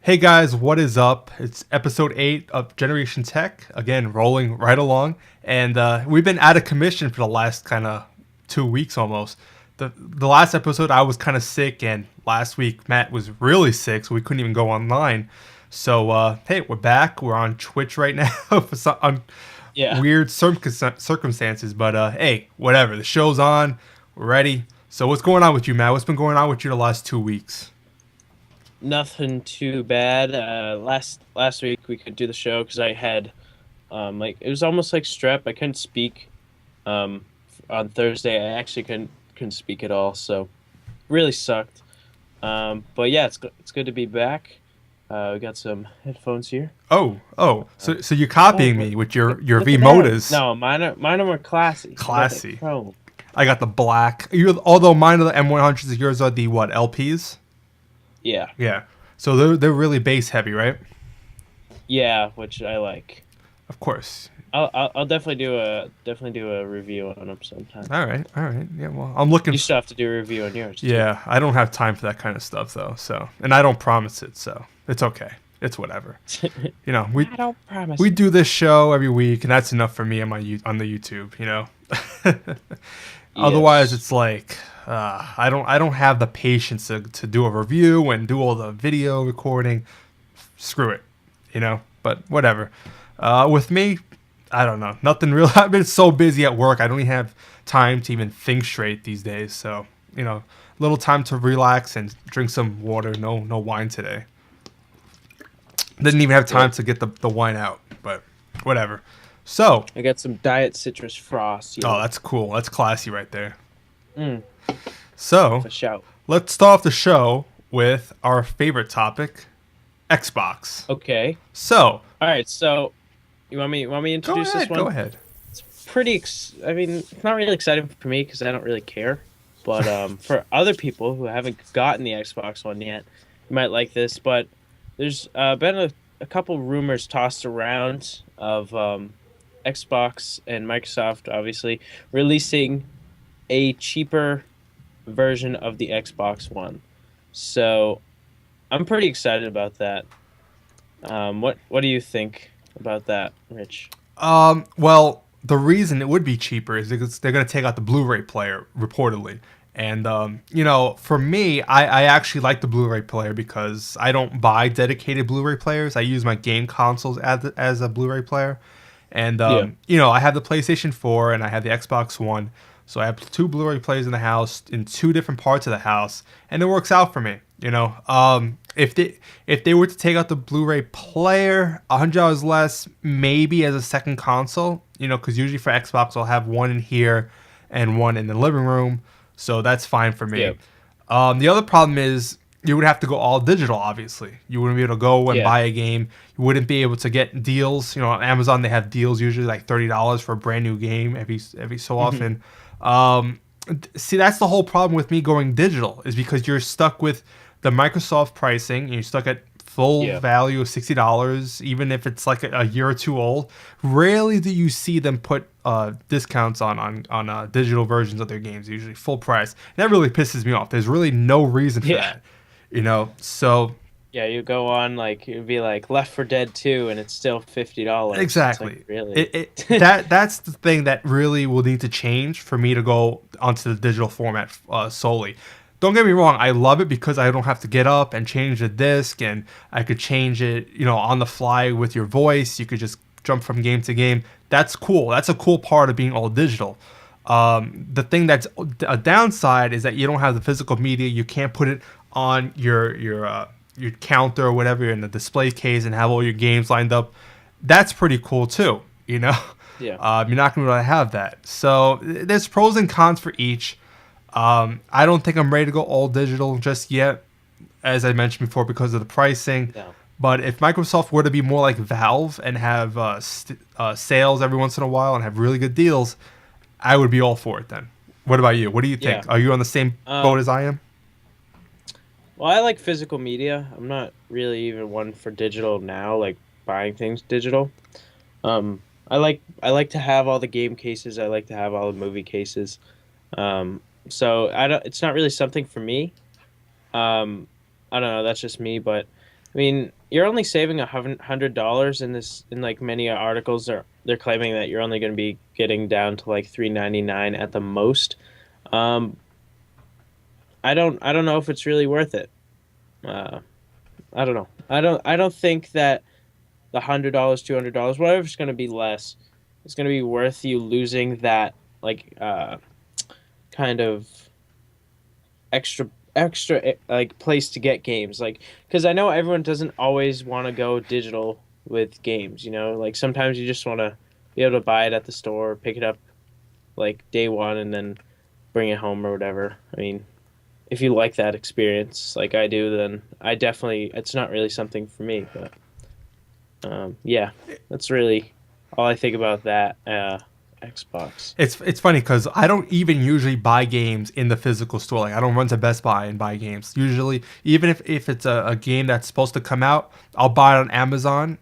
Hey guys, what is up? It's episode 8 of Generation Tech. Again, rolling right along. And we've been out of commission for the last kind of 2 weeks almost. The last episode, I was kind of sick, and last week, Matt was really sick, so we couldn't even go online. So, hey, we're back. We're on Twitch right now for some Yeah, weird circumstances. But hey, whatever. The show's on. We're ready. So, what's going on with you, Matt? What's been going on with you the last 2 weeks? nothing too bad. Last week we could do the show because I had like it was almost like strep. I couldn't speak on Thursday. I actually couldn't speak at all, so really sucked. But yeah, it's good to be back. We got some headphones here. Oh. Uh, So you're oh, copying look, me with your look V at them. Modas. No, mine are more classy. I got that Classy. chrome. I got the black. Although mine are the M100s, yours are the what LPs? Yeah, Yeah. So they're really bass heavy, right? yeah, which I like. Of course. I'll definitely do a review on them sometime. All right. Yeah. Well, I'm looking. You still have to do a review on yours too. Yeah, I don't have time for that kind of stuff though. So, and I don't promise it. So it's okay. It's whatever. You know, we I don't promise. we do this show every week, and that's enough for me on on the YouTube. You know. Otherwise, Yes. it's like I don't have the patience to do a review and do all the video recording. Screw it, you know. But whatever. With me, I don't know. Nothing real. I've been so busy at work. I don't even have time to even think straight these days. So little time to relax and drink some water. No wine today. Didn't even have Yeah. time to get the wine out. But whatever. So, I got some diet citrus frost, oh, yo. that's cool. That's classy right there. Mm, So, for shout. let's start off the show with our favorite topic, Xbox. Okay. So, All right. So, you want me to go introduce this ahead, go one? ahead. I mean, it's not really exciting for me because I don't really care. But for other people who haven't gotten the Xbox One yet, you might like this. But there's been a couple rumors tossed around of Xbox and Microsoft obviously releasing a cheaper version of the Xbox One. So I'm pretty excited about that. What do you think about that, Rich? Well, the reason it would be cheaper is because they're going to take out the Blu-ray player reportedly. And for me, I actually like the Blu-ray player because I don't buy dedicated Blu-ray players. I use my game consoles as a Blu-ray player. And Yeah. I have the PlayStation 4 and I have the Xbox One. So I have two Blu-ray players in the house in two different parts of the house, and it works out for me. If they were to take out the Blu-ray player, $100 less, maybe as a second console. Because usually for Xbox, I'll have one in here and one in the living room, so that's fine for Yeah. me. The other problem is you would have to go all digital. Obviously, you wouldn't be able to go and Yeah. buy a game. You wouldn't be able to get deals. On Amazon they have deals usually like $30 for a brand new game every so Mhm. often. See, that's the whole problem with me going digital is because you're stuck with the Microsoft pricing. You're stuck at full Yeah. value of $60, even if it's like a year or two old. Rarely do you see them put discounts on digital versions of their games. Usually full price. And that really pisses me off. There's really no reason for Yeah. that. So Yeah, you go on like it'd be like Left for Dead 2 and it's still $50. It's like exactly. really. That's the thing that really will need to change for me to go onto the digital format solely. Don't get me wrong, I love it because I don't have to get up and change the disc, and I could change it, on the fly with your voice. You could just jump from game to game. That's cool. That's a cool part of being all digital. The thing that's a downside is that you don't have the physical media. You can't put it on your counter or whatever in the display case and have all your games lined up. That's pretty cool too. Yeah. You're not going to be able to have that. So there's pros and cons for each. I don't think I'm ready to go all digital just yet, as I mentioned before, because of the pricing. No. But if Microsoft were to be more like Valve and have sales every once in a while and have really good deals, I would be all for it then. What about you? What do you Yeah. think? Are you on the same boat Um as I am? well, I like physical media. I'm not really even one for digital now, like buying things digital. I like to have all the game cases. I like to have all the movie cases. So I don't. It's not really something for me. Um, I don't know. That's just me, but I mean, you're only saving $100 in this. In like many articles, they're claiming that you're only going to be getting down to like 399 at the most. Um, I don't know if it's really worth it. Uh, I don't know. I don't think that the $100, $200, whatever's going to be less, it's going to be worth you losing that like kind of extra like place to get games, like because I know everyone doesn't always want to go digital with games, like sometimes you just want to be able to buy it at the store, pick it up like day one, and then bring it home or whatever. I mean, if you like that experience like I do, then I definitely, it's not really something for me, but yeah, that's really all I think about that Xbox. It's funny because I don't even usually buy games in the physical store. Like I don't run to Best Buy and buy games. Usually, even if it's a game that's supposed to come out, I'll buy it on Amazon,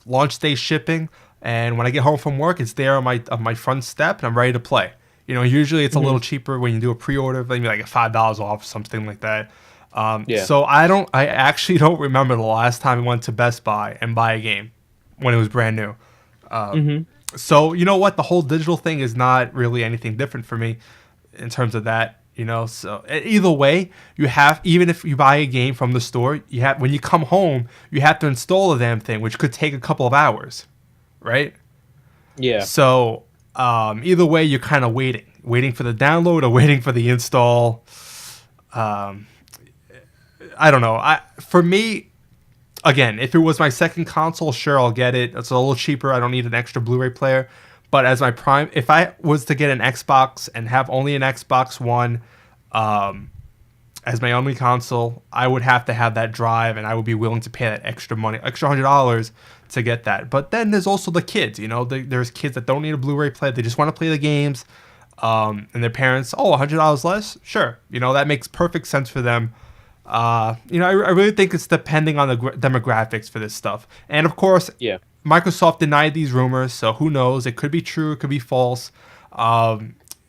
launch day shipping, and when I get home from work, it's there on my front step, and I'm ready to play. Usually it's a Hmm. little cheaper when you do a pre-order, maybe like $5 off, something like that. Yeah. So I actually don't remember the last time I went to Best Buy and buy a game when it was brand new. Hmm. So you know what? The whole digital thing is not really anything different for me in terms of that. So either way, you have even if you buy a game from the store, you have when you come home, you have to install the damn thing, which could take a couple of hours, right? Yeah. So either way, you're kind of waiting for the download or waiting for the install. Um, I don't know. For me, again, if it was my second console, sure, I'll get it. It's a little cheaper. I don't need an extra Blu-ray player. But as my prime, if I was to get an Xbox and have only an Xbox One as my only console, I would have to have that drive, and I would be willing to pay that extra money, extra $100 to get that. But then there's also the kids. There's kids that don't need a Blu-ray player; they just want to play the games, and their parents, oh, $100 less, sure. That makes perfect sense for them. I really think it's depending on the demographics for this stuff. And of course, Yeah. Microsoft denied these rumors, so who knows? It could be true, it could be false.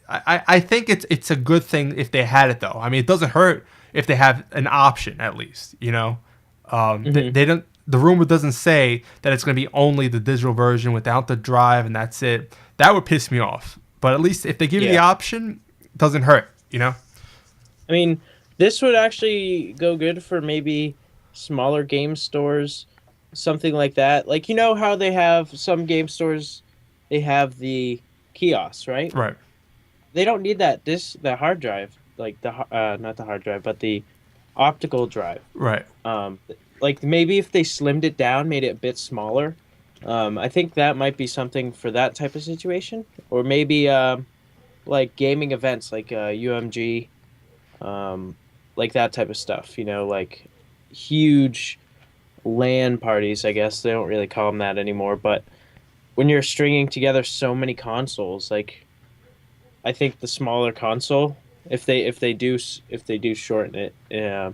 I think it's a good thing if they had it though. I mean, it doesn't hurt if they have an option at least. Hmm. They don't. The rumor doesn't say that it's going to be only the digital version without the drive and that's it. That would piss me off. But at least if they give you the Yeah. option, it doesn't hurt. I mean, this would actually go good for maybe smaller game stores, something like that. Like, how they have some game stores, they have the kiosks, right? Right. They don't need the hard drive, like not the hard drive, but the optical drive. Right. Um, like maybe if they slimmed it down, made it a bit smaller, I think that might be something for that type of situation, or maybe like gaming events like UMG, um, like that type of stuff. Like huge LAN parties. I guess they don't really call them that anymore. But when you're stringing together so many consoles, like I think the smaller console, if they do shorten it, yeah,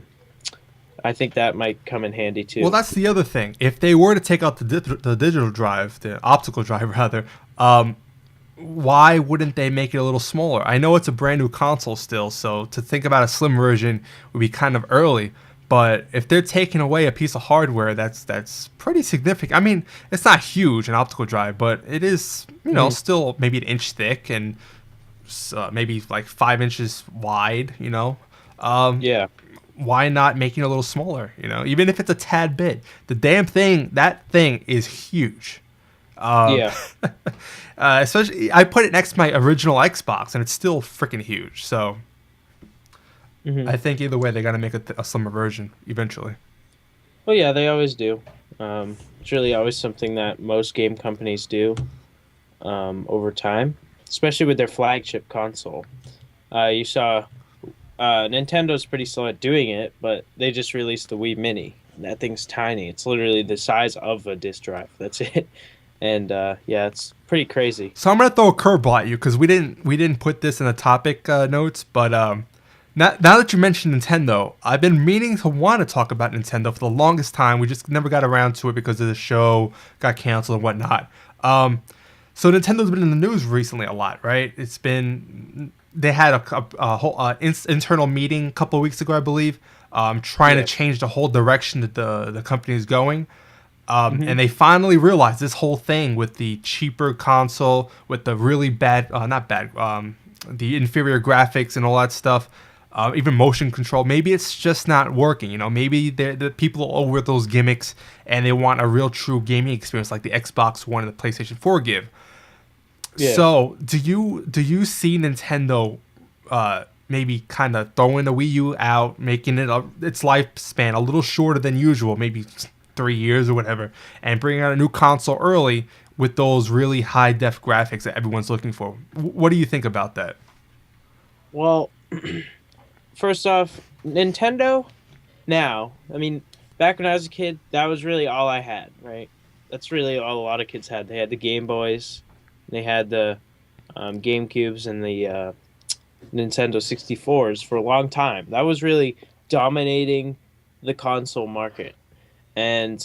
I think that might come in handy Well, too. that's the other thing. If they were to take out the digital drive, the optical drive rather, why wouldn't they make it a little smaller? I know it's a brand new console still, so to think about a slim version would be kind of early. But if they're taking away a piece of hardware, that's pretty significant. I mean, it's not huge an optical drive, but it is Mhm. still maybe an inch thick and maybe like 5 inches wide. Yeah, Why not making it a little smaller? Even if it's a tad bit. The damn thing, that thing is huge. Um, yeah. Especially, I put it next to my original Xbox, and it's still freaking huge. So Hmm. I think either way, they got to make a slimmer version eventually. Well, yeah, they always do. It's really always something that most game companies do over time, especially with their flagship console. You saw Nintendo's pretty slow at doing it, but they just released the Wii Mini. That thing's tiny. It's literally the size of a disk drive. That's it. And yeah, it's pretty crazy. So I'm gonna throw a curveball at you because we didn't put this in the topic notes, but now that you mentioned Nintendo, I've been meaning to want to talk about Nintendo for the longest time. We just never got around to it because of the show got canceled and whatnot. So Nintendo's been in the news recently a lot, right? They had a whole internal meeting a couple of weeks ago, I believe, trying to Yeah. change the whole direction that the company is going. Hmm. And they finally realized this whole thing with the cheaper console, with the really bad, not bad, the inferior graphics and all that stuff, even motion control. Maybe it's just not working. Maybe the people are over those gimmicks and they want a real, true gaming experience like the Xbox One and the PlayStation 4 give. Yeah. So, do you see Nintendo maybe kind of throwing the Wii U out, making its lifespan a little shorter than usual, maybe 3 years or whatever, and bringing out a new console early with those really high def graphics that everyone's looking for? What do you think about that? Well, first off, Nintendo now, I mean, back when I was a kid, that was really all I had, right? That's really all a lot of kids had. They had the Game Boys, they had the GameCubes, and the Nintendo 64s for a long time. That was really dominating the console market. And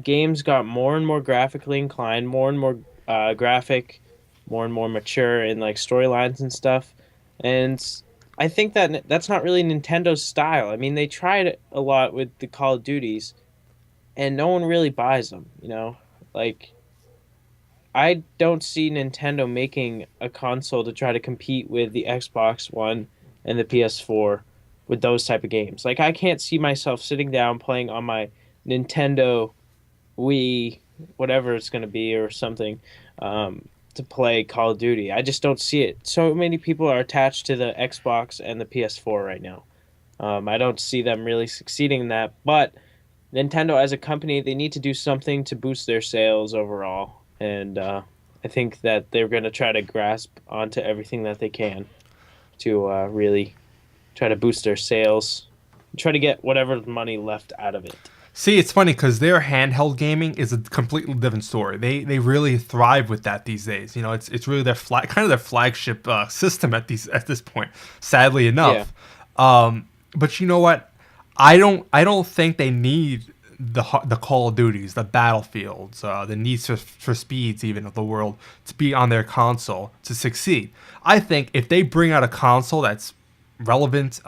games got more and more graphically inclined, more and more graphic, more and more mature in like storylines and stuff. And I think that that's not really Nintendo's style. I mean, they tried it a lot with the Call of Duties, and no one really buys them. Like I don't see Nintendo making a console to try to compete with the Xbox One and the PS4 with those type of games. Like I can't see myself sitting down playing on my Nintendo Wii, whatever it's going to be or something, to play Call of Duty. I just don't see it. So many people are attached to the Xbox and the PS4 right now. I don't see them really succeeding in that, but Nintendo as a company, they need to do something to boost their sales overall. And I think that they're going to try to grasp onto everything that they can to really try to boost their sales, try to get whatever money left out of it. See, it's funny because their handheld gaming is a completely different story. They really thrive with that these days. It's really kind of their flagship system at this point. Sadly Yeah. enough, but you know what? I don't think they need the Call of Duties, the Battlefields, the Need for Speeds even of the world to be on their console to succeed. I think if they bring out a console that's relevant,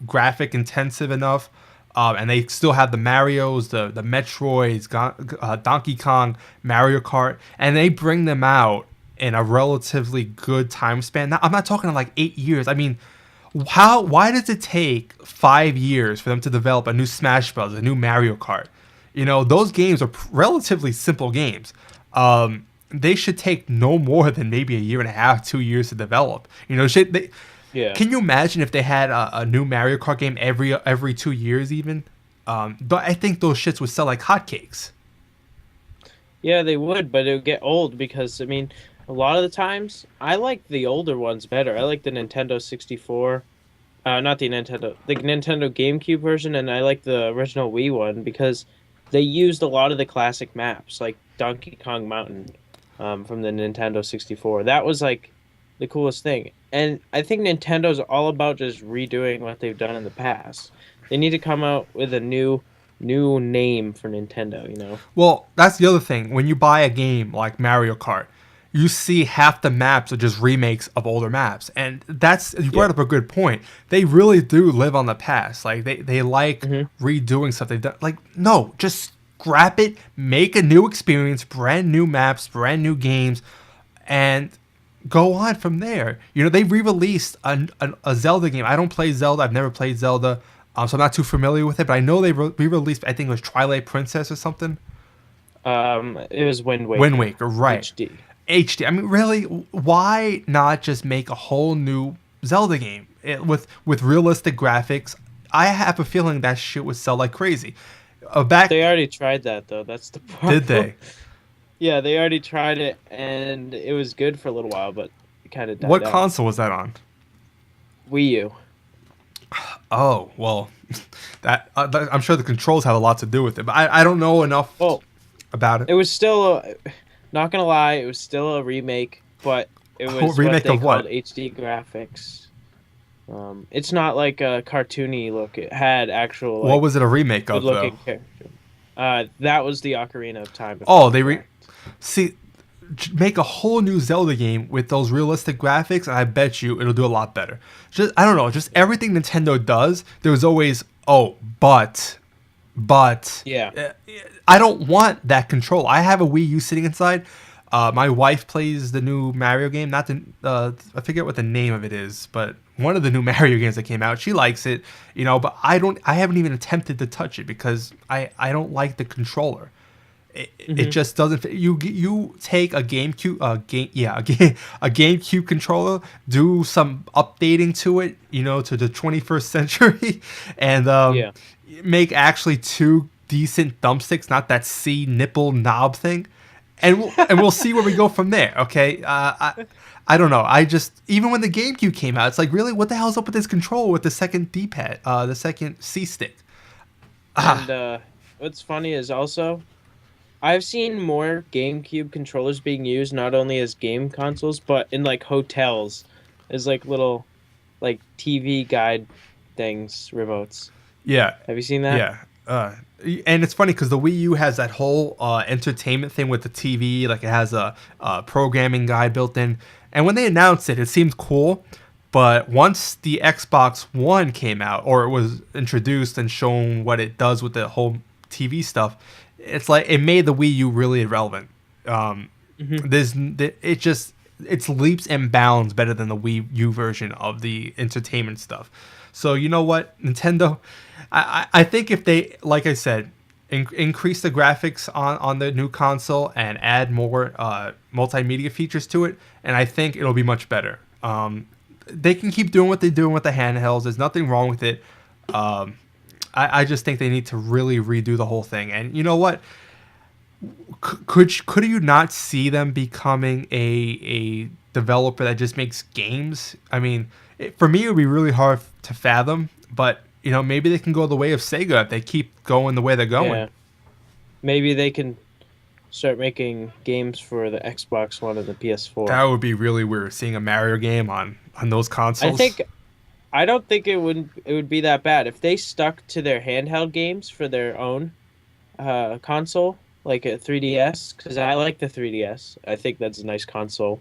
graphic intensive enough, and they still have the Marios, the Metroids, Donkey Kong, Mario Kart, and they bring them out in a relatively good time span. Now, I'm not talking like 8 years. I mean, why does it take 5 years for them to develop a new Smash Bros, a new Mario Kart? Those games are relatively simple games. They should take no more than maybe a year and a half, 2 years to develop. Yeah. Can you imagine if they had a new Mario Kart game every 2 years even? But I think those shits would sell like hotcakes. Yeah, they would, but it would get old because, I mean, a lot of the times I like the older ones better. I like the Nintendo 64, not the Nintendo GameCube version, and I like the original Wii one because they used a lot of the classic maps, like Donkey Kong Mountain, from the Nintendo 64. That was like the coolest thing. And I think Nintendo's all about just redoing what they've done in the past. They need to come out with a new name for Nintendo. Well, that's the other thing. When you buy a game like Mario Kart, you see half the maps are just remakes of older maps, and you brought up a good point. They really do live on the past. Like they like redoing stuff they've done. Like, no, just scrap it, make a new experience, brand new maps, brand new games, and go on from there. They re-released a Zelda game. I don't play Zelda. I've never played Zelda, so I'm not too familiar with it. But I know they re-released. I think it was Twilight Princess or something. It was Wind Waker. Wind Waker, right? HD. I mean, really, why not just make a whole new Zelda game with realistic graphics? I have a feeling that shit would sell like crazy. They already tried that though. That's the problem. Did they? Yeah, they already tried it, and it was good for a little while, but it kind of died What out. console was that on? Wii U. Oh, well, I'm sure the controls have a lot to do with it, but I don't know enough about it. It was still, not gonna lie, it was still a remake, but it was remake what they of what? called HD graphics. It's not like a cartoony look. It had actual. Like, what was it a remake of, though? good-looking character. That was the Ocarina of Time. Oh, see, make a whole new Zelda game with those realistic graphics, and I bet you it'll do a lot better. I don't know, just everything Nintendo does, there's always Oh, but Yeah. I don't want that control. I have a Wii U sitting inside. My wife plays the new Mario game. Not the I forget what the name of it is, but one of the new Mario games that came out. She likes it, but I don't. I haven't even attempted to touch it because I don't like the controller. It Hmm. just doesn't fit. You take a GameCube a GameCube controller, do some updating to it, to the 21st century, and Yeah. make actually two decent thumbsticks, not that C nipple knob thing, and we'll see where we go from there. Okay, I don't know. I just even when the GameCube came out, it's like really, what the hell's up with this controller with the second D-pad, the second C stick? And Ah, what's funny is also I've seen more GameCube controllers being used not only as game consoles but in like hotels as like little like TV guide things, remotes. yeah, Have you seen that? yeah. And it's funny because the Wii U has that whole entertainment thing with the TV, like it has a programming guide built in. And when they announced it, it seemed cool. But once the Xbox One came out, or it was introduced and shown what it does with the whole TV stuff, it's like it made the Wii U really irrelevant. Um, Hmm. it's leaps and bounds better than the Wii U version of the entertainment stuff. So you know what, Nintendo, I think if they, like I said, increase the graphics on the new console and add more multimedia features to it, and I think it'll be much better. They can keep doing what they're doing with the handhelds. There's nothing wrong with it. Um, I just think they need to really redo the whole thing. And you know what? Could you not see them becoming a developer that just makes games? I mean, for me, it would be really hard to fathom. But maybe they can go the way of Sega if they keep going the way they're going. Yeah. Maybe they can start making games for the Xbox One and the PS4. That would be really weird seeing a Mario game on those I consoles. think I don't think it would be that bad if they stuck to their handheld games for their own console, like a 3DS, because I like the 3DS. I think that's a nice console.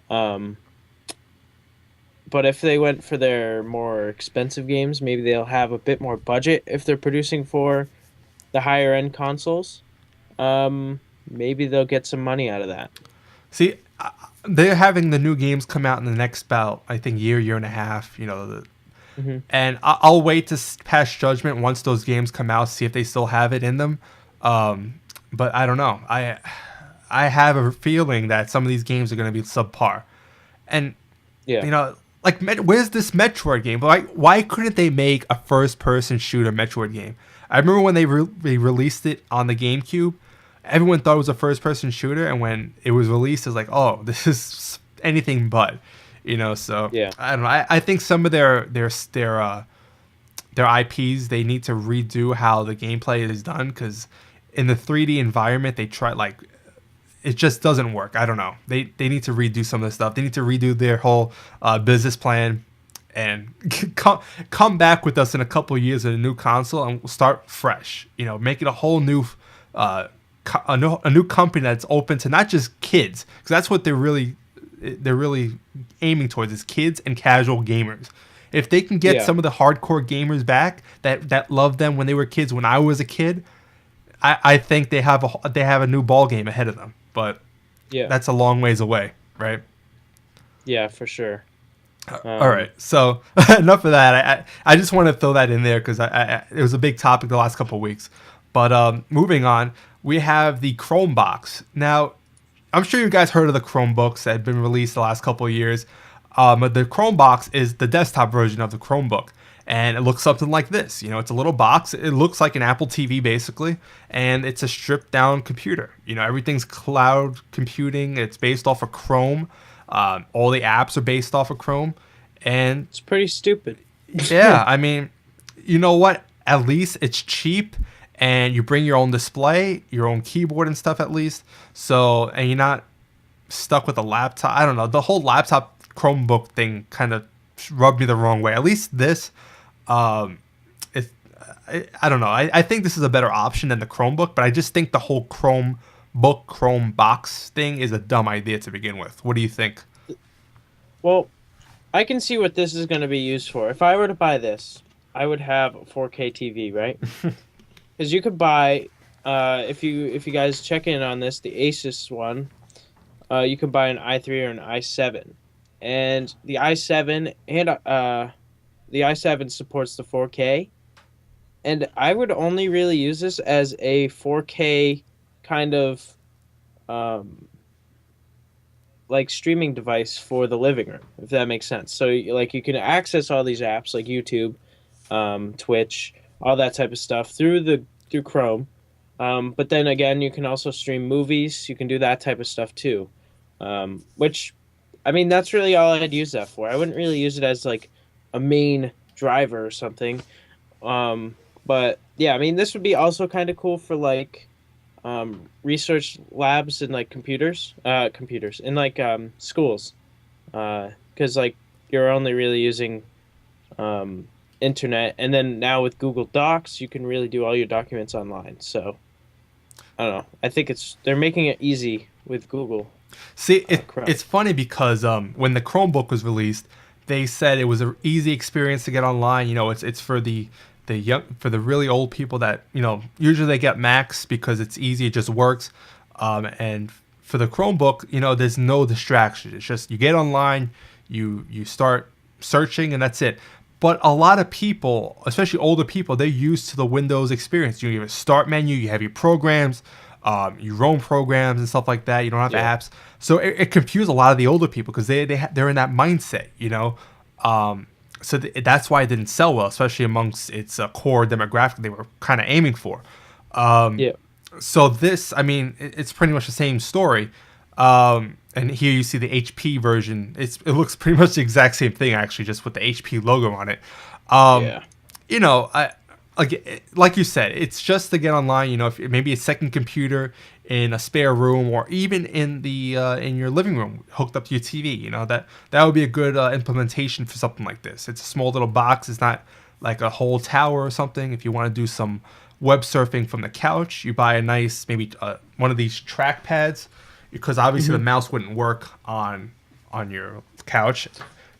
Um, but if they went for their more expensive games, maybe they'll have a bit more budget if they're producing for the higher end consoles. Maybe they'll get some money out of that. See, they're having the new games come out in the next about, I think, year and a half. Hmm. And I'll wait to pass judgment once those games come out, see if they still have it in them. But I don't know. I have a feeling that some of these games are going to be subpar. And Yeah. like where's this Metroid game? Why couldn't they make a first-person shooter Metroid game? I remember when they released it on the GameCube, everyone thought it was a first-person shooter, and when it was released, it's like, oh, this is anything but. So Yeah. I don't know. I think some of their IPs, they need to redo how the gameplay is done, because in the 3D environment they try, like, it just doesn't work. I don't know. They need to redo some of the stuff. They need to redo their whole business plan and come back with us in a couple of years with a new console and we'll start fresh. Make it a whole new a new company that's open to not just kids, because that's what they're really aiming towards, is kids and casual gamers. If they can get Yeah. some of the hardcore gamers back that loved them when they were kids, when I was a kid, I think they have a new ball game ahead of them. But Yeah. that's a long ways away, right? Yeah, for sure. All right, so enough of that. I just want to throw that in there because it was a big topic the last couple of weeks. But moving on, we have the Chromebox. Now, I'm sure you guys heard of the Chromebooks that have been released the last couple of years. But the Chromebox is the desktop version of the Chromebook. And it looks something like this. It's a little box. It looks like an Apple TV, basically. And it's a stripped down computer. Everything's cloud computing. It's based off of Chrome. All the apps are based off of Chrome. And It's pretty stupid. yeah, I mean, you know what? At least it's cheap, and you bring your own display, your own keyboard and stuff at least. So, and you're not stuck with a laptop. I don't know. The whole laptop Chromebook thing kind of rubbed me the wrong way. At least this, um, it, I don't know. I think this is a better option than the Chromebook, but I just think the whole Chromebox thing is a dumb idea to begin with. What do you think? Well, I can see what this is going to be used for. If I were to buy this, I would have a 4K TV, right? Because you could buy, if you guys check in on this, the Asus one, you can buy an i3 or an i7, and the i7 supports the 4K, and I would only really use this as a 4K kind of um, like streaming device for the living room, if that makes sense. So like you can access all these apps like YouTube, Twitch, all that type of stuff through Chrome. But then again, you can also stream movies. You can do that type of stuff too. Which, I mean, that's really all I'd use that for. I wouldn't really use it as like a main driver or something. Um, but yeah, I mean, this would be also kind of cool for like research labs and like computers in like schools, because like you're only really using internet, and then now with Google Docs, you can really do all your documents online. So I don't know. I think they're making it easy with Google See, Chrome. it's funny because when the Chromebook was released, they said it was an easy experience to get online. You know, it's for the young, for the really old people that, you know, usually they get Macs because it's easy, it just works. And for the Chromebook, you know, there's no distraction. It's just you get online, you start searching, and that's it. But a lot of people, especially older people, they're used to the Windows experience. You have a start menu, you have your programs, you roam programs and stuff like that. You don't have Yeah. apps, so it confused a lot of the older people because they're in that mindset, you know. So that's why it didn't sell well, especially amongst its core demographic they were kind of aiming for. Yeah. So this, I mean, it's pretty much the same story. And here you see the HP version. It looks pretty much the exact same thing actually, just with the HP logo on it. Um, Yeah. you know, like you said, it's just to get online. You know, if maybe a second computer in a spare room, or even in the in your living room, hooked up to your TV. You know, that would be a good implementation for something like this. It's a small little box. It's not like a whole tower or something. If you want to do some web surfing from the couch, you buy a nice maybe one of these track pads, because obviously the Hmm. mouse wouldn't work on your couch.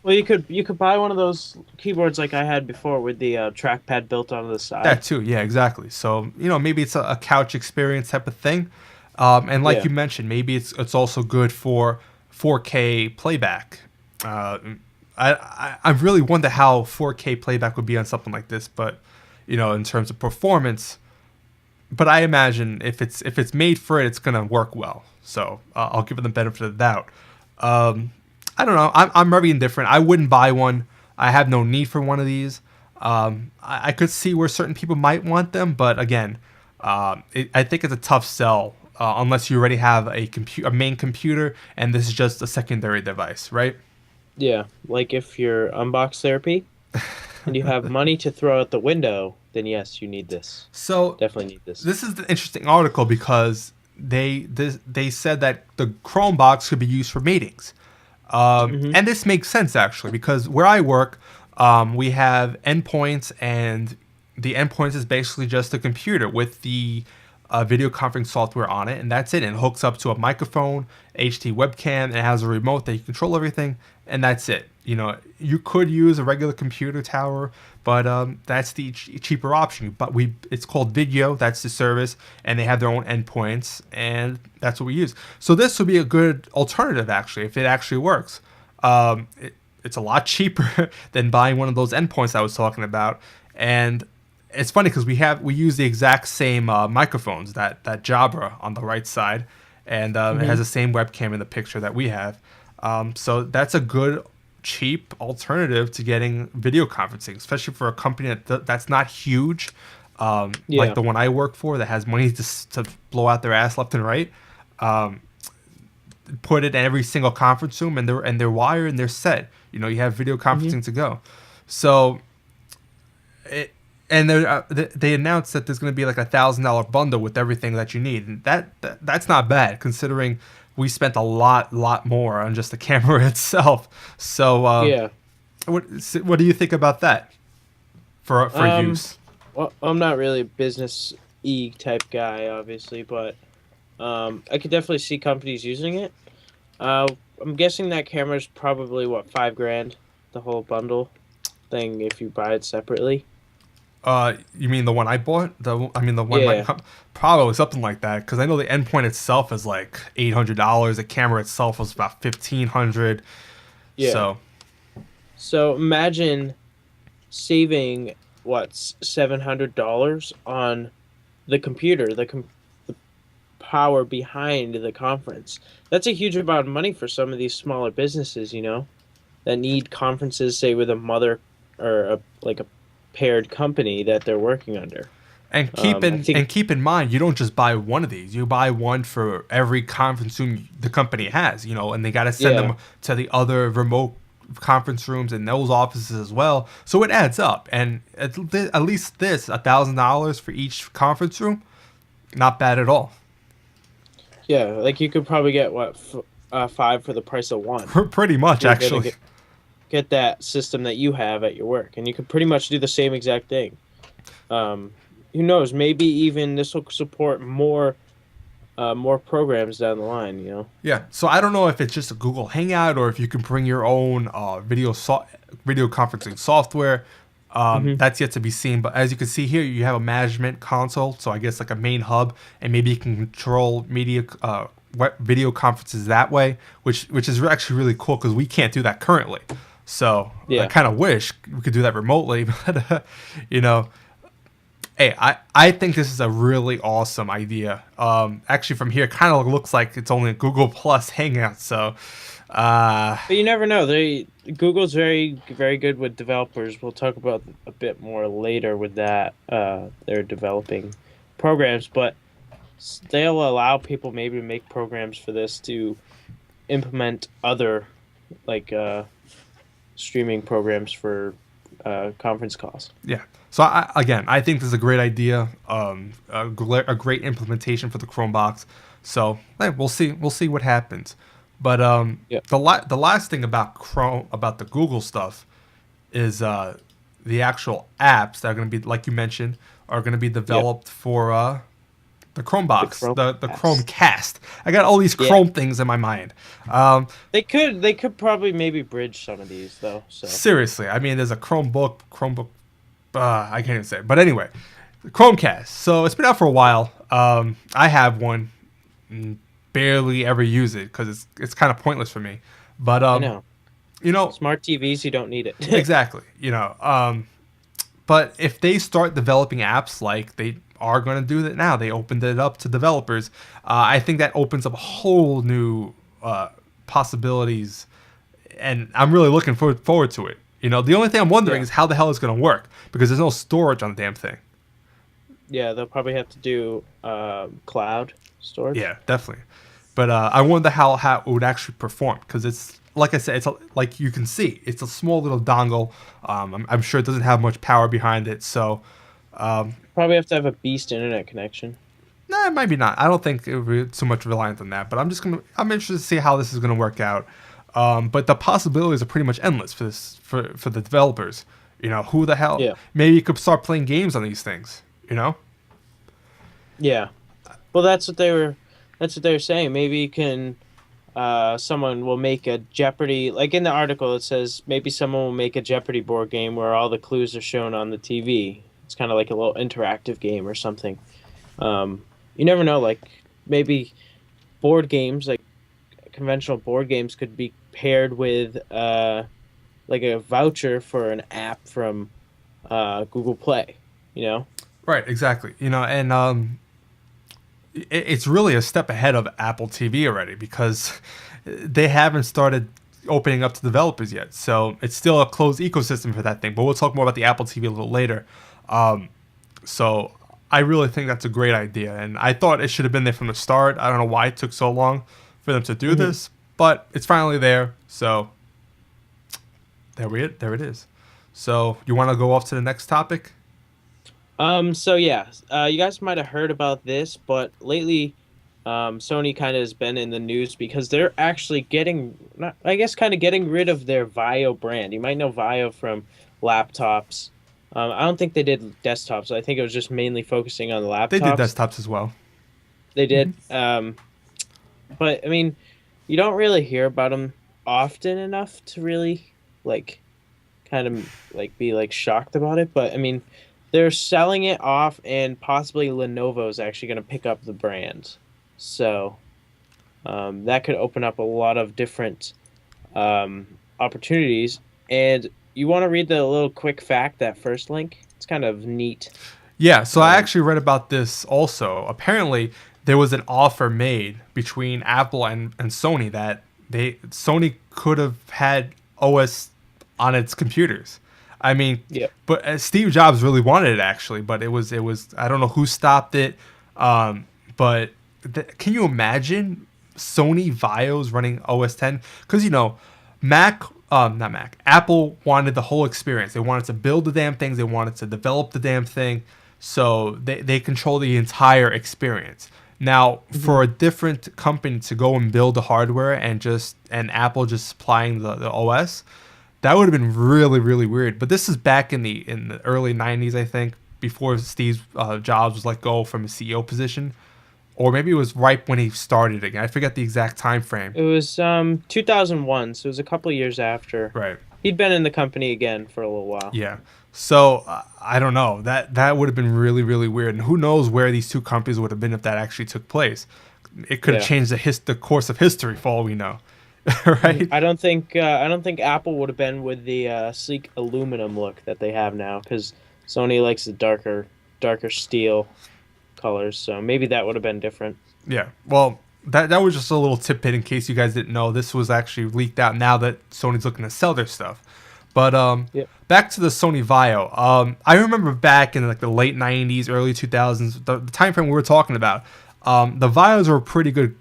Well, you could buy one of those keyboards like I had before with the trackpad built onto the That side. too, yeah, exactly. So, you know, maybe it's a couch experience type of thing. And like Yeah. you mentioned, maybe it's also good for 4K playback. Uh, I really wonder how 4K playback would be on something like this, but you know, in terms of performance. But I imagine if it's made for it, it's gonna work well. So I'll give it the benefit of the doubt. Um, I don't know. I'm very indifferent. I wouldn't buy one. I have no need for one of these. I could see where certain people might want them, but again, I think it's a tough sell unless you already have a main computer, and this is just a secondary device, right? Yeah. Like if you're unbox therapy and you have money to throw out the window, then yes, you need this. So Definitely need this. this is the interesting article because they said that the Chromebox could be used for meetings. Hmm. And this makes sense actually because where I work, we have endpoints, and the endpoints is basically just a computer with the video conferencing software on it, and that's it. And it hooks up to a microphone, HD webcam, and it has a remote that you control everything, and that's it. You know, you could use a regular computer tower, but that's the cheaper option. But it's called Video. That's the service, and they have their own endpoints, and that's what we use. So this would be a good alternative, actually, if it actually works. It's a lot cheaper than buying one of those endpoints I was talking about, and it's funny because we use the exact same microphones, that Jabra on the right side, and it has Hmm. the same webcam in the picture that we have. So that's a good cheap alternative to getting video conferencing, especially for a company that's not huge, like Yeah. the one I work for that has money to blow out their ass left and right. Um, Put it in every single conference room, and they're wired and they're set. You know, you have video Hmm. conferencing to go. So it, and they announced that there's going to be like $1,000 bundle with everything that you need, and that's not bad considering we spent a lot more on just the camera itself. So Yeah. what do you think about that for Um. use? Well, I'm not really a business e type guy, obviously, but I could definitely see companies using it. Uh, I'm guessing that camera's probably what, 5 grand, the whole bundle thing if you buy it separately. You mean the one I bought? I mean the one Yeah, probably something like that. Because I know the endpoint itself is like $800. The camera itself was about 1,500. yeah. So So imagine saving what's $700 on the computer, the power behind the conference. That's a huge amount of money for some of these smaller businesses, that need conferences, say with a mother or like a paired company that they're working under. and I think, keep in mind, you don't just buy one of these. You buy one for every conference room the company has. And they got to send yeah, them to the other remote conference rooms and those offices as well. So it adds up. And at least this $1,000 for each conference room, not bad at all. yeah, like you could probably get what five for the price of one Pretty if much, you're gonna actually. get that system that you have at your work, and you could pretty much do the same exact thing. Um, who knows? Maybe even this will support more programs down the line. Yeah. So I don't know if it's just a Google Hangout or if you can bring your own video conferencing software. Hmm. That's yet to be seen. But as you can see here, you have a management console. So I guess like a main hub, and maybe you can control video conferences that way, which is actually really cool because we can't do that currently. So I Yeah. kind of wish we could do that remotely, but you know, hey, I think this is a really awesome idea. Actually, from here, it kind of looks like it's only a Google Plus Hangout. So, uh, But you never know. Google's very very good with developers. We'll talk about a bit more later with that. They're developing programs, but they'll allow people maybe to make programs for this to implement other like streaming programs for conference calls. yeah. So again, I think this is a great idea. A great implementation for the Chromebox. So hey, we'll see what happens. But Yeah. the last thing about Chrome about the Google stuff is the actual apps that are going to be like you mentioned are going to be Yep. developed for the The Chromebox, the Chromecast. Chromecast. I got all these Yeah. Chrome things in my mind. Um, They could probably maybe bridge some of these though. So Seriously, I mean, there's a Chromebook. I can't even say it. But anyway, Chromecast. So it's been out for a while. I have one, barely ever use it because it's kind of pointless for me. But I know. you know, Smart TVs, you don't need it. exactly. But if they start developing apps like they are going to do that now, they opened it up to developers. I think that opens up a whole new possibilities, and I'm really looking forward to it. The only thing I'm wondering Yeah. is how the hell it's going to work because there's no storage on the damn thing. Yeah, they'll probably have to do cloud storage. Yeah, definitely. But I wonder how it would actually perform because it's like I said, like you can see, it's a small little dongle. I'm sure it doesn't have much power behind it, so Probably have to have a beast internet connection. nah, maybe not. I don't think it would be too much reliant on that. But I'm interested to see how this is gonna work out. But the possibilities are pretty much endless for this for the developers. Who the hell? Yeah. Maybe you could start playing games on these things. You know? Yeah. Well, that's what they were saying. Maybe you can someone will make a Jeopardy, like in the article it says maybe someone will make a Jeopardy board game where all the clues are shown on the TV. It's kind of like a little interactive game or something. You never know, like maybe board games, like conventional board games could be paired with like a voucher for an app from Google Play, you know? Right. Exactly. And it's really a step ahead of Apple TV already because they haven't started opening up to developers yet. So it's still a closed ecosystem for that thing. But we'll talk more about the Apple TV a little later. So I really think that's a great idea, and I thought it should have been there from the start. I don't know why it took so long for them to do Hmm. this, but it's finally there. So there it is. So you want to go off to the next topic? So yeah, you guys might have heard about this, but lately, Sony kind of has been in the news because they're actually I guess, kind of getting rid of their Vio brand. You might know Vio from laptops. I don't think they did desktops. I think it was just mainly focusing on the They did laptops. desktops as well. They did. But I mean, you don't really hear about them often enough to really like kind of like be like shocked about it. But I mean, They're selling it off, and possibly Lenovo is actually going to pick up the brand. So that could open up a lot of different opportunities. And you want to read the little quick fact, that first link? It's kind of neat. Yeah, so I Um, actually read about this also. Apparently, there was an offer made between Apple and Sony that Sony could have had OS on its computers. I mean, yeah. but Steve Jobs really wanted it actually, but it was I don't know who stopped it. But can you imagine Sony VAIOs running OS 10? Because Mac, not Mac, Apple wanted the whole experience. They wanted to build the damn things. They wanted to develop the damn thing. So they control the entire experience. Now, Mhm. for a different company to go and build the hardware and Apple just supplying the OS, that would have been really really weird. But this is back in the early '90s, I think, before Steve Jobs was let go from his CEO position, or maybe it was right when he started again. I forget the exact time frame. It was 2001, so it was a couple years after. Right. He'd been in the company again for a little while. Yeah. So I don't know. That would have been really really weird, and who knows where these two companies would have been if that actually took place. It could have Yeah. changed the course of history for all we know, right? I don't think Apple would have been with the sleek aluminum look that they have now, because Sony likes the darker steel colors. So maybe that would have been different. Yeah. Well, that was just a little tidbit in case you guys didn't know. This was actually leaked out now that Sony's looking to sell their stuff. But Yeah. back to the Sony Vaio. I remember back in like the late '90s, early 2000s, the time frame we were talking about. The Vaios were pretty good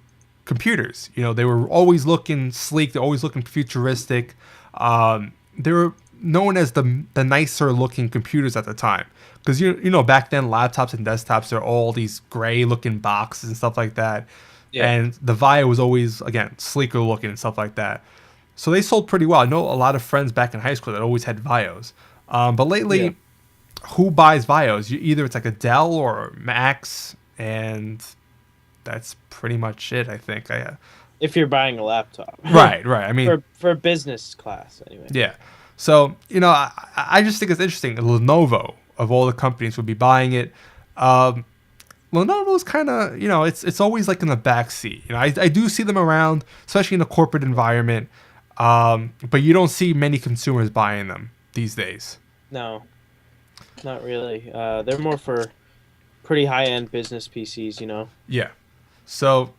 computers. They were always looking sleek. They're always looking futuristic. They were known as the nicer looking computers at the time. Because back then laptops and desktops are all these gray looking boxes and stuff like that, Yeah. and the Vaio was always again sleeker looking and stuff like that. So they sold pretty well. I know a lot of friends back in high school that always had Vios, but Yeah. lately, who buys Vios? Either it's like a Dell or Max, and that's pretty much it. I think. If you're buying a laptop. Right, right. I mean, For business class anyway. yeah. So, I just think it's interesting. Lenovo, of all the companies, would be buying it. Um, Lenovo's kind of, it's always like in the back seat. I do see them around, especially in a corporate environment. But you don't see many consumers buying them these days. No, not really. They're more for pretty high-end business PCs. Yeah. So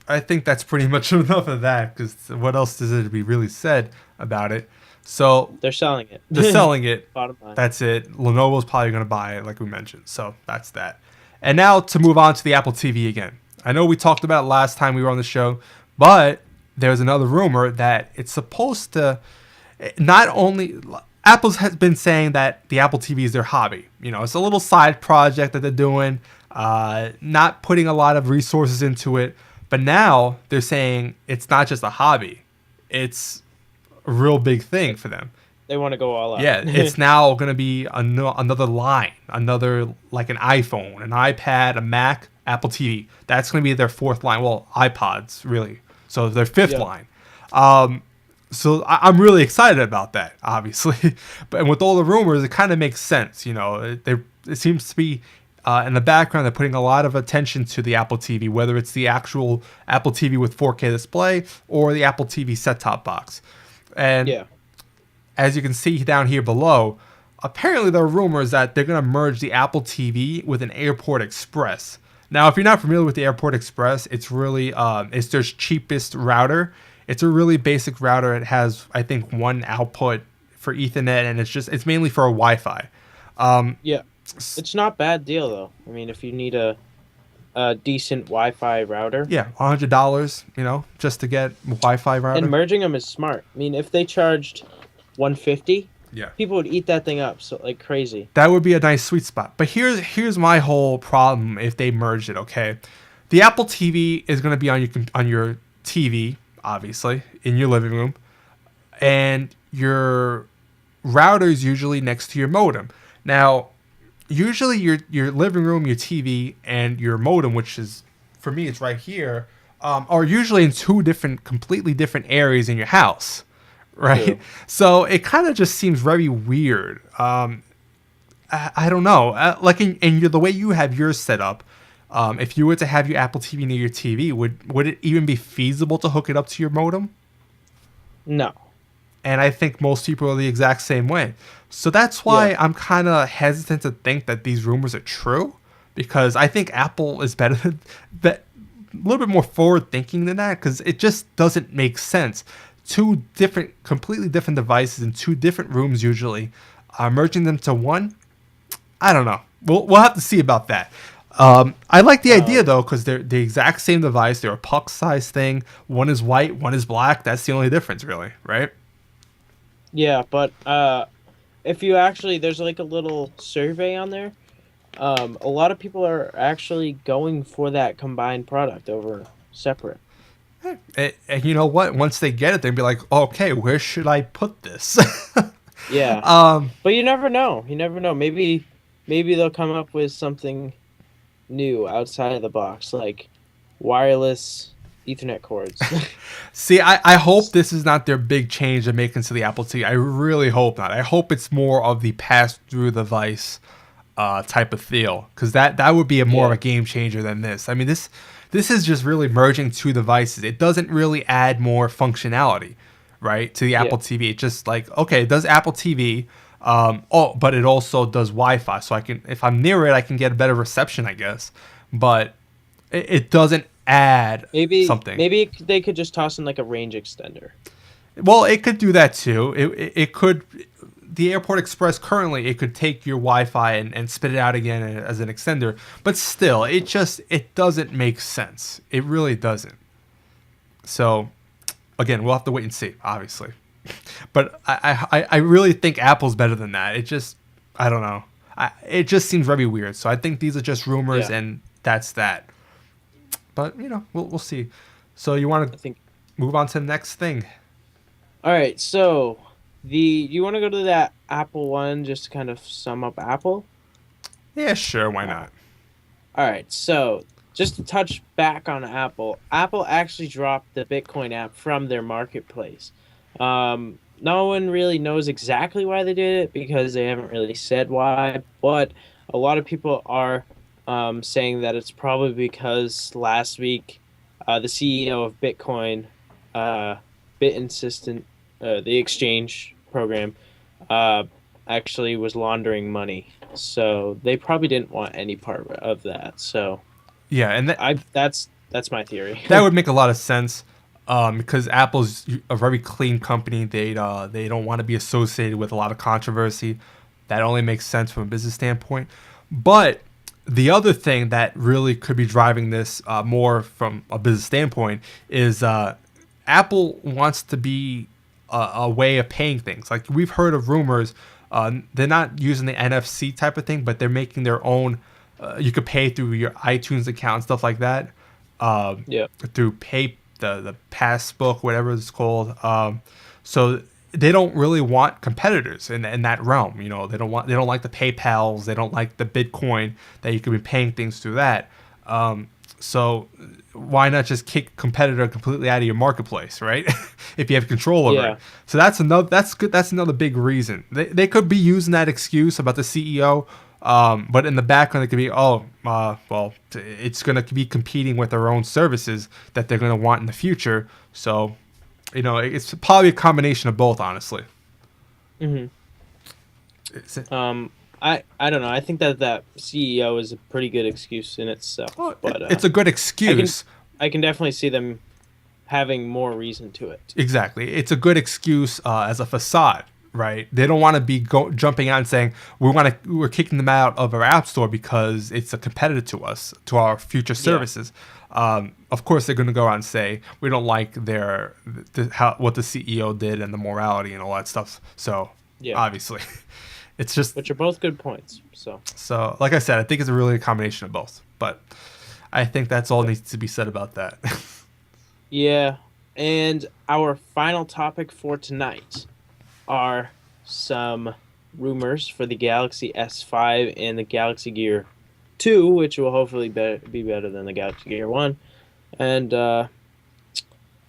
I think that's pretty much enough of that, because what else is there to be really said about it? So They're selling it. they're selling it. Bottom line. That's it. Lenovo's probably going to buy it, like we mentioned. So that's that. And now to move on to the Apple TV again. I know we talked about it last time we were on the show, but there's another rumor that it's supposed to not only. Apple's has been saying that the Apple TV is their hobby. It's a little side project that they're doing, not putting a lot of resources into it. But now they're saying it's not just a hobby; it's a real big thing for them. They want to go all out. Yeah, it's now going to be another line, another like an iPhone, an iPad, a Mac, Apple TV. That's going to be their fourth line. Well, iPods, really. So their fifth Yeah. line. So I'm really excited about that, obviously. But and with all the rumors, it kind of makes sense. It seems to be in the background, they're putting a lot of attention to the Apple TV, whether it's the actual Apple TV with 4K display or the Apple TV set-top box. And Yeah. as you can see down here below, apparently there are rumors that they're going to merge the Apple TV with an Airport Express. Now, if you're not familiar with the Airport Express, it's really it's their cheapest router. It's a really basic router. It has, I think, one output for Ethernet, and it's mainly for a Wi-Fi. Yeah. It's not a bad deal though. I mean, if you need a decent Wi-Fi router, Yeah, $100, just to get a Wi-Fi router. and merging them is smart. I mean, if they charged 150, Yeah. people would eat that thing up so like crazy. That would be a nice sweet spot. But here's my whole problem if they merged it. Okay, the Apple TV is going to be on your TV, obviously, in your living room, and your router is usually next to your modem. Now, usually your living room, your TV, and your modem, which is for me, it's right here, are usually in two completely different areas in your house, right? True. So it kind of just seems very weird. I don't know. Like the way you have yours set up, if you were to have your Apple TV near your TV, would it even be feasible to hook it up to your modem? No. And I think most people are the exact same way. So that's Yeah. why I'm kind of hesitant to think that these rumors are true, because I think Apple is better than that, a little bit more forward thinking than that, because it just doesn't make sense. Two different, completely different devices in two different rooms usually, merging them to one. I don't know. We'll have to see about that. I like the idea Um, though, because they're the exact same device. They're a puck size thing. One is white, one is black. That's the only difference, really, right? yeah, but if you actually, there's like a little survey on there. A lot of people are actually going for that combined product over separate. And you know what? Once they get it, they'll be like, okay, where should I put this? Yeah, um, but you never know. You never know. Maybe they'll come up with something new outside of the box, like wireless Ethernet cords. See, I hope this is not their big change they're making to the Apple TV. I really hope not. I hope it's more of the pass through the device type of feel, because that would be a more of Yeah, a game changer than this. I mean, this is just really merging two devices. It doesn't really add more functionality, right, to the yeah, Apple TV. It's just like, okay, it does Apple TV. But it also does Wi-Fi, so I can, if I'm near it, I can get a better reception, I guess. But it doesn't add something. they could just toss in like a range extender. Well, it could do that too. It could. The Airport Express currently, it could take your Wi-Fi and spit it out again as an extender. But still, it doesn't make sense. It really doesn't. So again, we'll have to wait and see, obviously. But I really think Apple's better than that. It just, I don't know. It just seems very weird. So I think these are just rumors, Yeah, and that's that. But we'll see. So you want I to think. move on to the next thing? All right, so you want to go to that Apple one just to kind of sum up Apple? Yeah, sure. Why Uh, not? All right, so just to touch back on Apple, Apple actually dropped the Bitcoin app from their marketplace. No one really knows exactly why they did it because they haven't really said why, but a lot of people are saying that it's probably because last week the CEO of Bitcoin, uh, Bit Insistent, the exchange program, uh, actually was laundering money. So they probably didn't want any part of that. So Yeah, and that's my theory. that would make a lot of sense, because Apple's a very clean company. They don't want to be associated with a lot of controversy. That only makes sense from a business standpoint. But the other thing that really could be driving this, more from a business standpoint, is Apple wants to be a way of paying things. Like we've heard of rumors, they're not using the NFC type of thing, but they're making their own. You could pay through your iTunes account, stuff like that, um, Yeah. through pay the passbook, whatever it's called. So they don't really want competitors in that realm. They don't like the PayPal's, they don't like the Bitcoin that you could be paying things through that. So why not just kick a competitor completely out of your marketplace, right? If you have control over it. Yeah. So that's good. That's another big reason. They could be using that excuse about the CEO, but in the background it could be, well, it's going to be competing with their own services that they're going to want in the future. So, it's probably a combination of both, honestly. hmm It's, I don't know. I think that CEO is a pretty good excuse in itself, well, but it's a good I can excuse. I can definitely see them having more reason to it. Exactly. It's a good excuse, as a facade, right? They don't want to be jumping out and saying we're kicking them out of our app store because it's a competitor to us, to our future Yeah. services. Of course, they're going to go out and say we don't like what the CEO did and the morality and all that stuff. So Yeah. obviously, it's just Which are both good points. so. Like I said, I think it's really a combination of both. But I think that's all Yeah. needs to be said about that. Yeah. And our final topic for tonight are some rumors for the Galaxy S5 and the Galaxy Gear 2, which will hopefully be better than the Galaxy Gear 1. And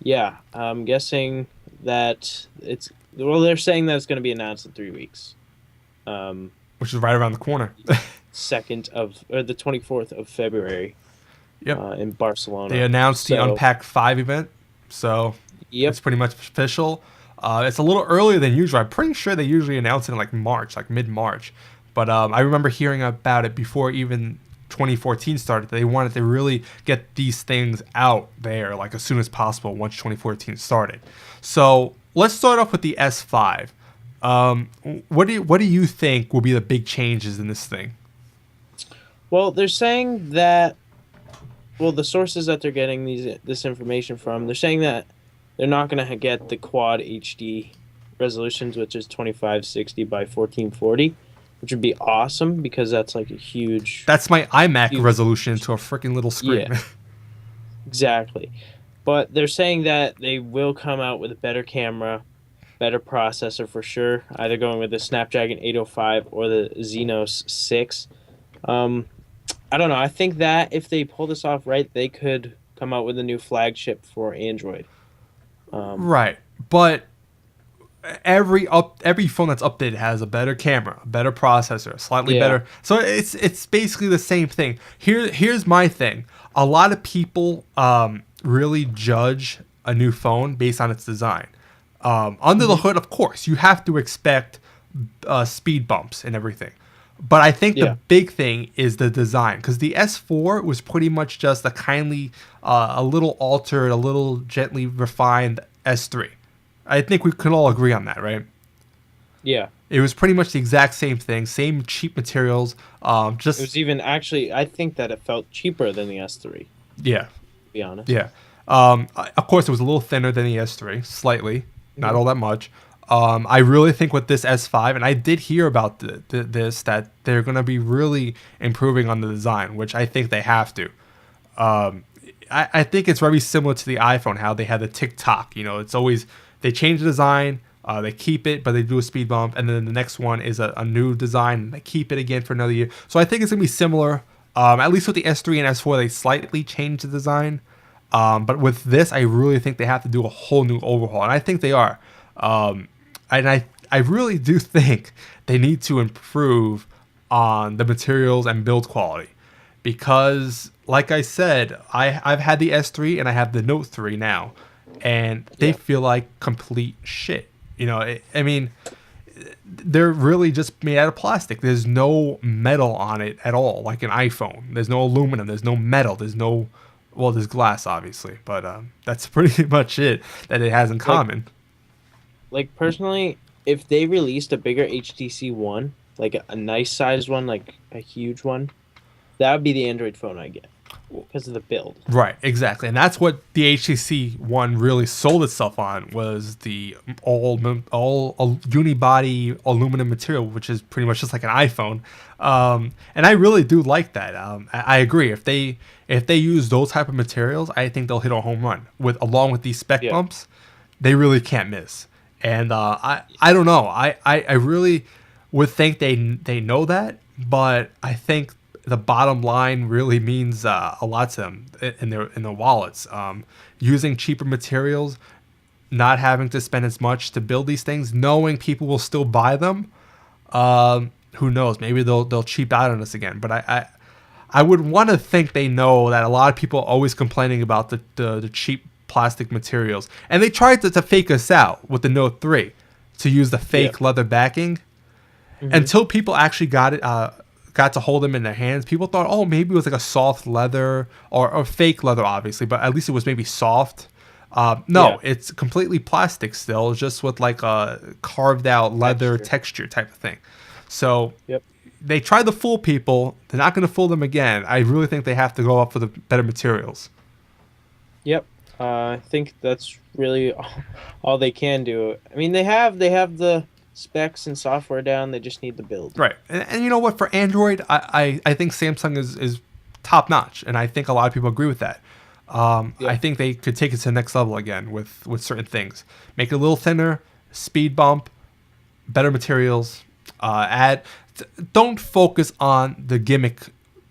yeah, I'm guessing that they're saying that it's going to be announced in 3 weeks. Um, which is right around the corner. The 24th of February, Yep. in They Barcelona. announced the So, Unpack 5 event, so yep. it's pretty much official. It's a little earlier than usual. I'm pretty sure they usually announce it in like March, like mid-March. But I remember hearing about it before even 2014 started. They wanted to really get these things out there like as soon as possible once 2014 started. So let's start off with the S5. What do you think will be the big changes in this thing? Well, they're saying that. Well, the sources that they're getting this information from, they're saying that they're not going to get the quad HD resolutions, which is 2560 by 1440, which would be awesome because that's like a huge, That's my iMac huge. resolution to a freaking little screen. Yeah, exactly. But they're saying that they will come out with a better camera, better processor for sure, either going with the Snapdragon 805 or the Exynos 6. Um, I don't know. I think that if they pull this off right, they could come out with a new flagship for Android. Right, but every phone that's updated has a better camera, a better processor, a slightly Yeah. better. So it's basically the same thing. Here's my thing. A lot of people really judge a new phone based on its design. Under the hood, of course, you have to expect speed bumps and everything. But I think Yeah. the big thing is the design, because the S4 was pretty much just a little altered, a little gently refined S3. I think we can all agree on that, right? Yeah. It was pretty much the exact same thing, same cheap materials. It was even actually, I think that it felt cheaper than the S3, Yeah, to be honest. yeah. Of course, it was a little thinner than the S3, slightly, not all that much. I really think with this S5, and I did hear about this, that they're going to be really improving on the design, which I think they have to. I think it's very similar to the iPhone, how they had the tick-tock. It's always, they change the design, they keep it, but they do a speed bump, and then the next one is a new design, and they keep it again for another year. So I think it's going to be similar. At least with the S3 and S4, they slightly changed the design. But with this, I really think they have to do a whole new overhaul, and I think they are. And I really do think they need to improve on the materials and build quality, because, like I said, I've had the S3 and I have the Note 3 now, and they feel like complete shit. I mean, they're really just made out of plastic. There's no metal on it at all, like an iPhone. There's no aluminum. There's no metal. There's glass, obviously, but that's pretty much it that it has in common. Like personally, if they released a bigger HTC One, like a nice sized one, like a huge one, that would be the Android phone I get because of the build. Right, exactly, and that's what the HTC One really sold itself on, was the all unibody aluminum material, which is pretty much just like an iPhone. And I really do like that. I agree. If they use those type of materials, I think they'll hit a home run. Along with these spec Yeah. bumps, they really can't miss. And I don't know. I really would think they know that, but I think the bottom line really means a lot to them in their wallets. Using cheaper materials, not having to spend as much to build these things, knowing people will still buy them. Who knows? Maybe they'll cheap out on us again. But I would want to think they know that a lot of people are always complaining about the cheap plastic materials, and they tried to fake us out with the Note 3 to use the fake leather backing. Until people actually got to hold them in their hands, people thought, oh, maybe it was like a soft leather or fake leather, obviously, but at least it was maybe soft. No, it's completely plastic still, just with like a carved out leather texture type of thing. So they tried to fool people. They're not going to fool them again. I really think they have to go up for the better materials. Yep. I think that's really all they can do. I mean, they have the specs and software down. They just need the build. Right. And you know what? For Android, I think Samsung is top notch, and I think a lot of people agree with that. I think they could take it to the next level again with certain things. Make it a little thinner, speed bump, better materials. Don't focus on the gimmick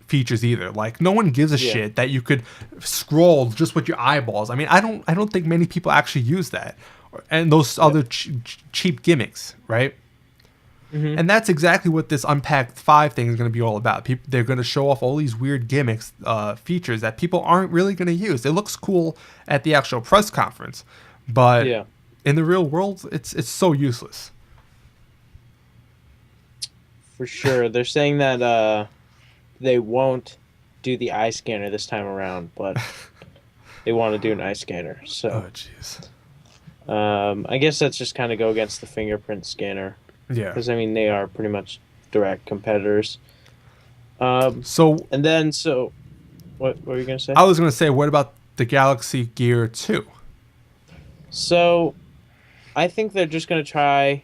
features either. Like, no one gives a shit that you could scroll just with your eyeballs. I mean, I don't think many people actually use that, and those other cheap gimmicks, right? Hmm. And that's exactly what this Unpacked 5 thing is going to be all about. They're going to show off all these weird gimmicks, features that people aren't really going to use. It looks cool at the actual press conference, but Yeah, in the real world, it's so useless. for sure. They're saying that they won't do the eye scanner this time around, but they want to do an eye scanner. So Oh, jeez. I guess that's just kind of go against the fingerprint scanner Yeah. because I mean they are pretty much direct competitors. So And then what were you gonna say? I was going to say, what about the Galaxy Gear 2? So I think they're just gonna try.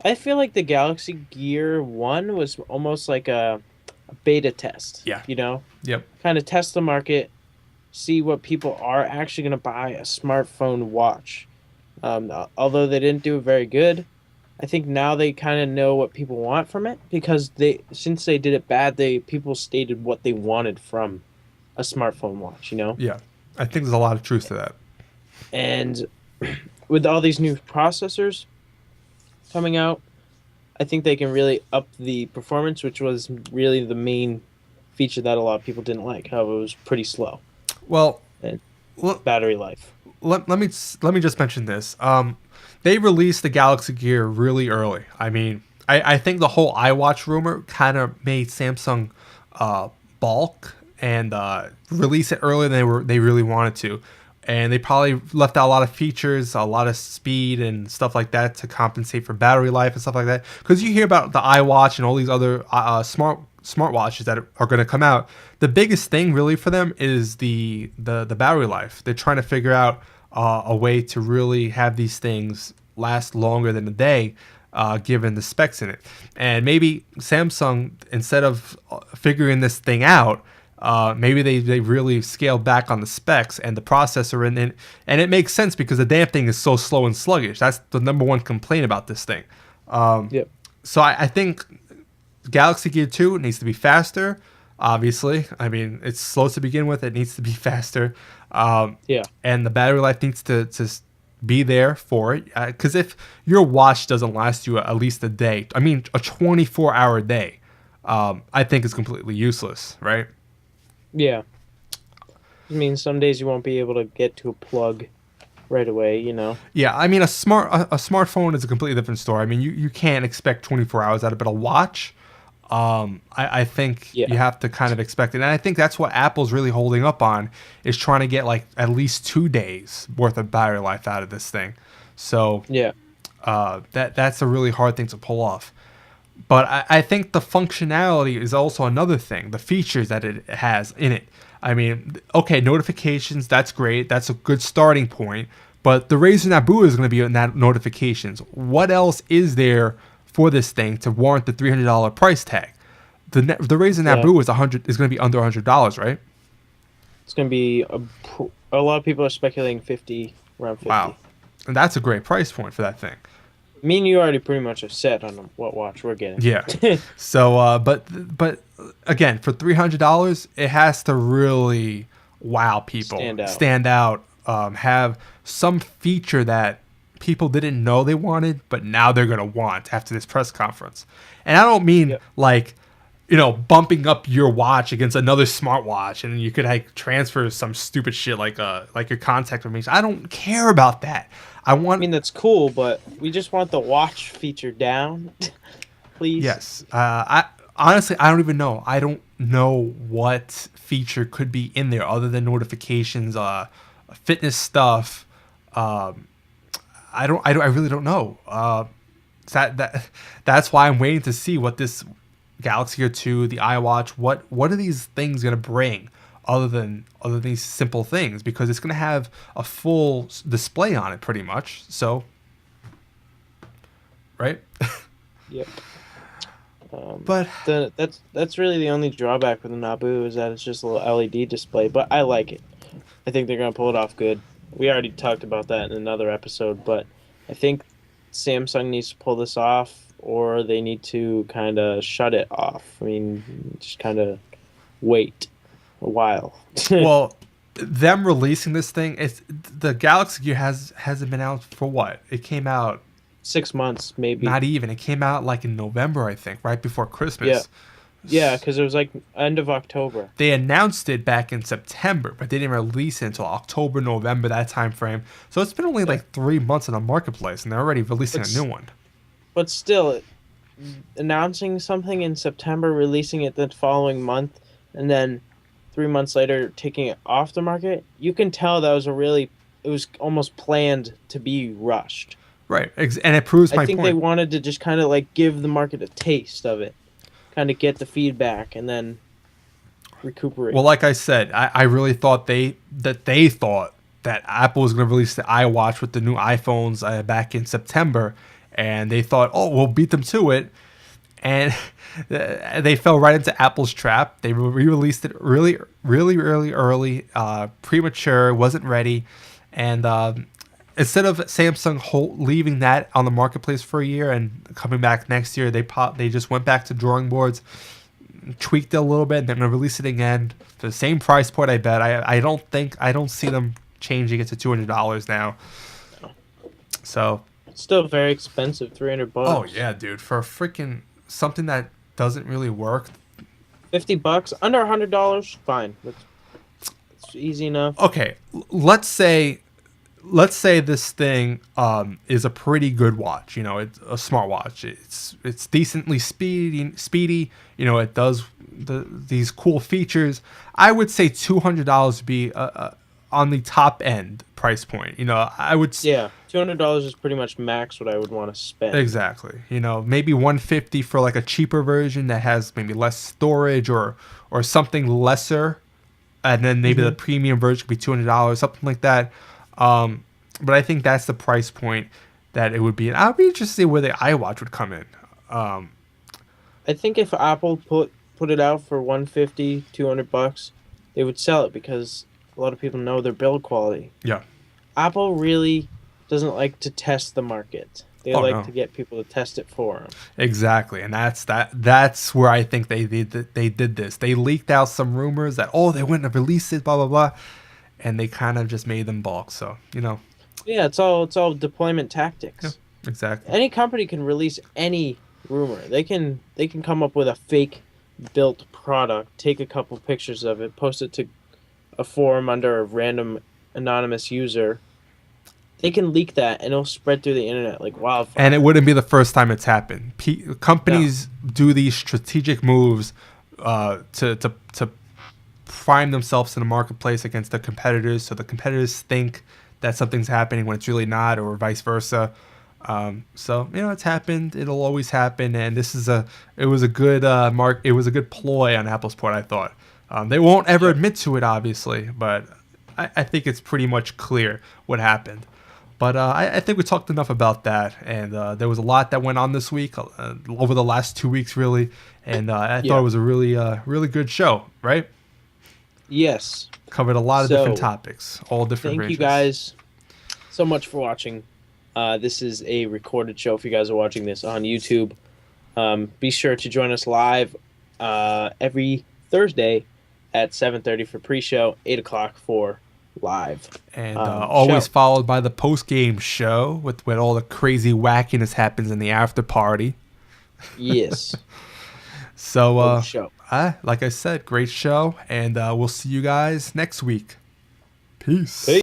I feel like the Galaxy Gear One was almost like a beta test. Yeah. You know, Yep. kind of test the market, see what people are actually gonna buy a smartphone watch. Although they didn't do it very good, I think now they kind of know what people want from it because since they did it bad, people stated what they wanted from a smartphone watch. You know, Yeah. I think there's a lot of truth to that. and with all these new processors coming out, I think they can really up the performance, which was really the main feature that a lot of people didn't like. How it was pretty slow Well, and l- battery life. let me just mention this. They released the Galaxy Gear really early. I mean, I think the whole iWatch rumor kind of made Samsung balk and release it earlier than they really wanted to, and they probably left out a lot of features, a lot of speed and stuff like that to compensate for battery life and stuff like that. Because you hear about the iWatch and all these other smartwatches that are going to come out. The biggest thing really for them is the battery life. They're trying to figure out a way to really have these things last longer than a day, given the specs in it. And maybe Samsung, instead of figuring this thing out, maybe they really scaled back on the specs and the processor, and it makes sense because the damn thing is so slow and sluggish. That's the number one complaint about this thing. Yep. So I think Galaxy Gear 2 needs to be faster. Obviously, I mean it's slow to begin with. It needs to be faster. Yeah. And the battery life needs to be there for it. Because if your watch doesn't last you at least a day, I mean a 24-hour day, I think is completely useless, right? Yeah. I mean, some days you won't be able to get to a plug right away, you know. Yeah, I mean a smartphone is a completely different story. I mean you can't expect 24 hours out of it. A watch, I think Yeah. you have to kind of expect it, and I think that's what Apple's really holding up on, is trying to get like at least 2 days worth of battery life out of this thing. So Yeah. that's a really hard thing to pull off. But I think the functionality is also another thing. The features that it has in it. I mean, okay, notifications, that's great. That's a good starting point. But the Razer Nabu is going to be in that notifications. What else is there for this thing to warrant the $300 price tag? The Razer Yeah. Nabu is going to be under $100, right? It's going to be a lot of people are speculating 50, around 50. Wow. And that's a great price point for that thing. Me and you already pretty much have set on what watch we're getting. Yeah. So, but again, for $300, it has to really wow people, stand out, have some feature that people didn't know they wanted, but now they're gonna want after this press conference. And I don't mean like, bumping up your watch against another smartwatch, and you could like transfer some stupid shit like your contact information. I don't care about that. I mean, that's cool, but we just want the watch feature down, please. Yes. I honestly, I don't even know. I don't know what feature could be in there other than notifications, fitness stuff. I really don't know. That's why I'm waiting to see what this Galaxy Gear 2, the iWatch, what are these things gonna bring other than these simple things, because it's gonna have a full display on it pretty much. So, right? Yep. But that's really the only drawback with the Nabu is that it's just a little LED display, but I like it. I think they're gonna pull it off good. We already talked about that in another episode, but I think Samsung needs to pull this off, or they need to kind of shut it off. I mean, just kind of wait a while. Well, them releasing this thing, the Galaxy Gear hasn't been out for what? It came out 6 months maybe. Not even. It came out like in November, I think, right before Yeah, Christmas. yeah, because it was like end of October. They announced it back in September, but they didn't release it until October, November, that time frame. So it's been only Yeah, like 3 months in the marketplace, and they're already releasing but a new one. but still, announcing something in September, releasing it the following month, and then 3 months later taking it off the market, you can tell that was it was almost planned to be rushed. Right. And it proves I my think they point. wanted to just kind of like give the market a taste of it, kind of get the feedback, and then Well, recuperate. like I said, I really thought they thought that Apple was going to release the iWatch with the new iPhones back in September, and they thought, oh, we'll beat them to it, and they fell right into Apple's trap. They re-released it really, really, really early, premature, wasn't ready, and instead of Samsung leaving that on the marketplace for a year and coming back next year, they just went back to drawing boards, tweaked it a little bit, and they're gonna release it again for the same price point. I bet. I don't see them changing it to $200 now. So, It's still very expensive, 300 oh bucks. yeah, dude, for freaking something that doesn't really work. 50 bucks, under $100, fine. It's easy enough. Okay, let's say this thing is a pretty good watch. You know, it's a smartwatch. It's decently speedy. You know, it does these cool features. I would say $200 would be on the top end price point. You know, I would Yeah, $200 is pretty much max what I would want to spend. exactly. You know, maybe 150 for like a cheaper version that has maybe less storage or something lesser, and then maybe the premium version could be $200, something like that. But I think that's the price point that it would be. And I'd be interested to see where the iWatch would come in. I think if Apple put it out for 150, 200 bucks, they would sell it because a lot of people know their build quality. Yeah. Apple really doesn't like to test the market. They Oh, like no. to get people to test it for them. Exactly, and that's where I think they did this. They leaked out some rumors that they wouldn't have released it, blah blah blah, and they kind of just made them balk. So Yeah, it's all deployment tactics. yeah, exactly. Any company can release any rumor. They can come up with a fake built product, take a couple pictures of it, post it to a forum under a random anonymous user. They can leak that and it'll spread through the internet like And wildfire. it wouldn't be the first time it's happened. No. Companies do these strategic moves to prime themselves in the marketplace against their competitors, so the competitors think that something's happening when it's really not, or vice versa. So it's happened. It'll always happen, and it was a good it was a good ploy on Apple's part. I thought they won't ever Yeah. admit to it, obviously, but I think it's pretty much clear what happened. But I think we talked enough about that, and there was a lot that went on this week, over the last 2 weeks, really, and I thought Yeah. it was a really good show, right? Yes. Covered a lot of different So, topics, all different thank you ranges. guys so much for watching. This is a recorded show if you guys are watching this on YouTube. Be sure to join us live every Thursday at 7:30 for pre-show, 8 o'clock for live. And always Show. followed by the post-game show with all the crazy wackiness happens in the after party. Yes. So, Show. like I said, great show, and we'll see you guys next week. Peace. Peace.